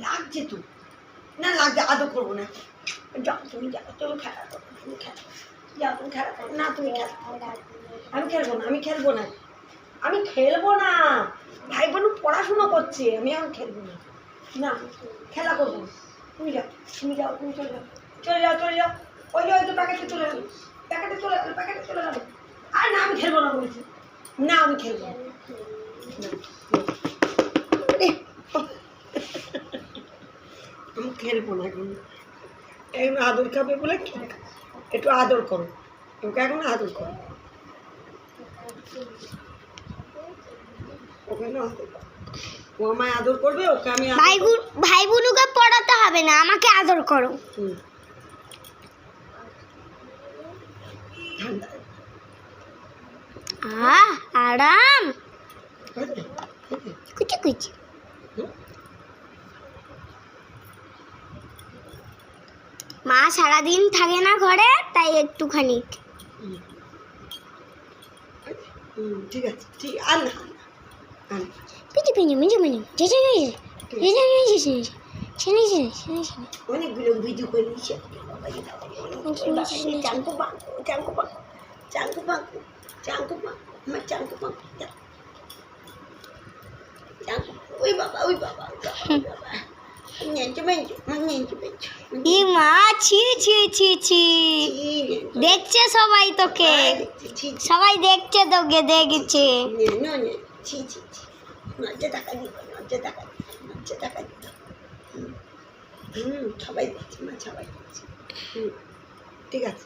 লাগছে তো না, লাগছে, আদর করবো না। যাও তুমি, যাও তুমি খেলা করো, তুমি খেলা, যাও তুমি খেলা করো না, তুমি খেলা। আমি খেলবো না, আমি খেলবো না, আমি খেলবো না। ভাই বোন পড়াশুনো করছে, আমি এখন খেলবো না। না খেলা করবো না। তুমি যাও, তুমি যাও, তুমি চলে যাও, চলে যাও, চলে যাও। ওই যে ওই তো প্যাকেটে চলে যাবে, প্যাকেটে চলে যাবে, প্যাকেটে চলে যাবে। আর না, আমি খেলবো না বলেছি, না আমি খেলবো না। আমি খেলবো না এখন, এখন আদর খাবে বলে একটু আদর করো, ওকে এখন আদর করো, ওকে না আদর করো। ও আমায় আদর করবে, ওকে আমি ভাই বোনুকে পড়াতে হবে না, আমাকে আদর করো। ঠান্ডা আরাম কুচি কুচি। মা সারাদিন থাকে না ঘরে, তাই একটুখানি। ঠিক আছে, ঠিক আর না পিটি পিটি মিজু মিজু জেজে জেজে জেজে জেজে জেজে জেজে অনেকগুলো ভিডিও করে নিচ্ছে। চাঙ্কু পাঙ্কু, চাঙ্কু পাঙ্কু, চাঙ্কু পাঙ্কু, চাঙ্কু পাঙ্কু, আমার চাঙ্কু পাঙ্কু, চাঙ্কু, ওই বাবা, ওই বাবা, ওই বাবা, নিয়েছে বেঞ্চু, নিয়েছে বেঞ্চু। ই মা, ছি ছি ছি ছি, দেখছে সবাই তোকে, সবাই দেখছে তোকে, দেখছে। ছি ছি ছি, লজ্জা টাকা দিব, লজ্জা টাকা দিব, লজ্জা টাকা দিব। সবাই দেখছে মা, সবাই দেখছে। ঠিক আছে।